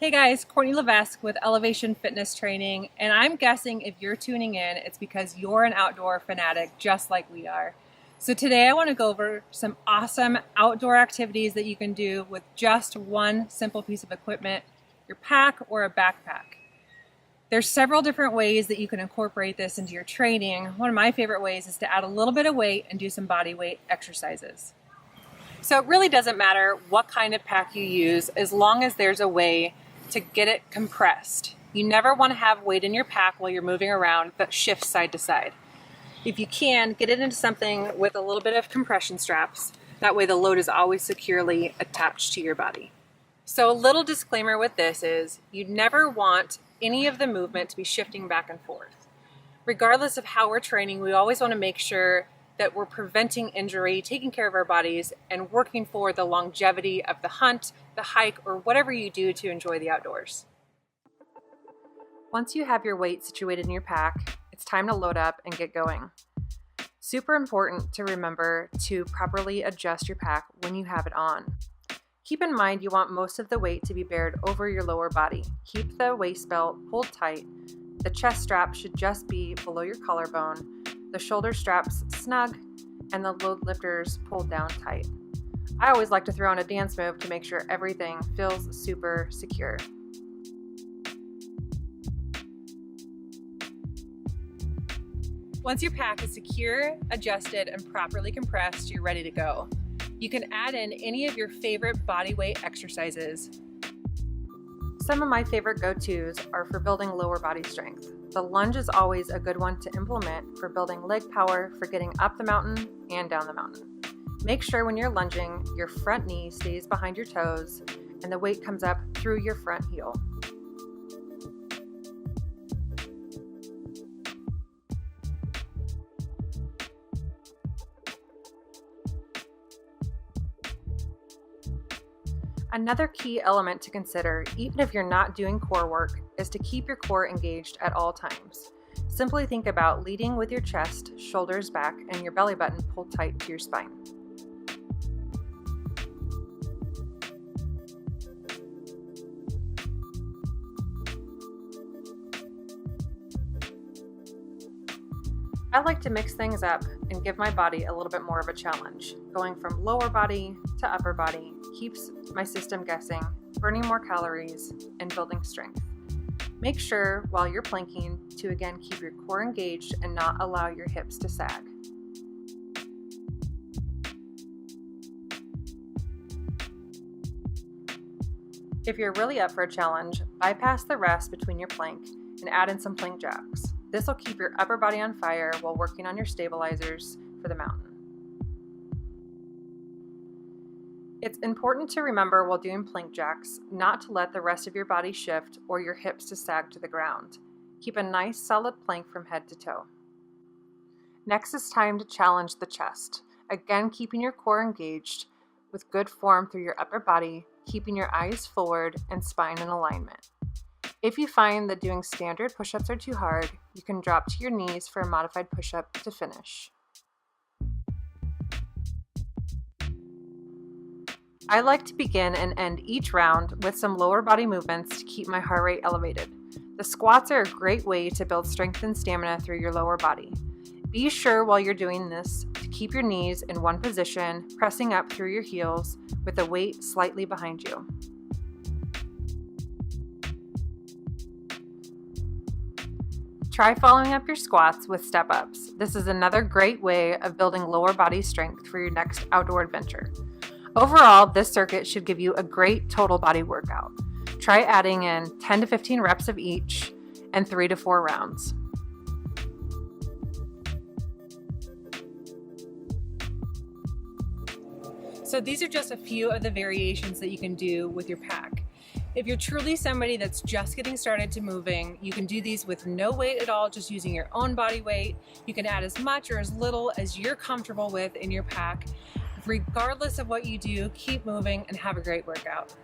Hey guys, Courtney Levesque with Elevation Fitness Training, and I'm guessing if you're tuning in, it's because you're an outdoor fanatic just like we are. So today I want to go over some awesome outdoor activities that you can do with just one simple piece of equipment, your pack or a backpack. There's several different ways that you can incorporate this into your training. One of my favorite ways is to add a little bit of weight and do some body weight exercises. So it really doesn't matter what kind of pack you use as long as there's a way to get it compressed. You never want to have weight in your pack while you're moving around that shifts side to side. If you can, get it into something with a little bit of compression straps. That way the load is always securely attached to your body. So a little disclaimer with this is you never want any of the movement to be shifting back and forth. Regardless of how we're training, we always want to make sure that we're preventing injury, taking care of our bodies, and working for the longevity of the hunt, the hike, or whatever you do to enjoy the outdoors. Once you have your weight situated in your pack, it's time to load up and get going. Super important to remember to properly adjust your pack when you have it on. Keep in mind you want most of the weight to be bared over your lower body. Keep the waist belt pulled tight. The chest strap should just be below your collarbone, the shoulder straps snug, and the load lifters pulled down tight. I always like to throw in a dance move to make sure everything feels super secure. Once your pack is secure, adjusted, and properly compressed, you're ready to go. You can add in any of your favorite body weight exercises. Some of my favorite go-tos are for building lower body strength. The lunge is always a good one to implement for building leg power for getting up the mountain and down the mountain. Make sure when you're lunging, your front knee stays behind your toes and the weight comes up through your front heel. Another key element to consider, even if you're not doing core work, is to keep your core engaged at all times. Simply think about leading with your chest, shoulders back, and your belly button pulled tight to your spine. I like to mix things up and give my body a little bit more of a challenge. Going from lower body to upper body keeps my system guessing, burning more calories, and building strength. Make sure while you're planking to again keep your core engaged and not allow your hips to sag. If you're really up for a challenge, bypass the rest between your plank and add in some plank jacks. This will keep your upper body on fire while working on your stabilizers for the mountain. It's important to remember while doing plank jacks not to let the rest of your body shift or your hips to sag to the ground. Keep a nice solid plank from head to toe. Next it's time to challenge the chest. Again, keeping your core engaged with good form through your upper body, keeping your eyes forward and spine in alignment. If you find that doing standard push-ups are too hard, you can drop to your knees for a modified push-up to finish. I like to begin and end each round with some lower body movements to keep my heart rate elevated. The squats are a great way to build strength and stamina through your lower body. Be sure while you're doing this to keep your knees in one position, pressing up through your heels with the weight slightly behind you. Try following up your squats with step-ups. This is another great way of building lower body strength for your next outdoor adventure. Overall, this circuit should give you a great total body workout. Try adding in 10 to 15 reps of each and 3 to 4 rounds. So these are just a few of the variations that you can do with your pack. If you're truly somebody that's just getting started to moving, you can do these with no weight at all, just using your own body weight. You can add as much or as little as you're comfortable with in your pack. Regardless of what you do, keep moving and have a great workout.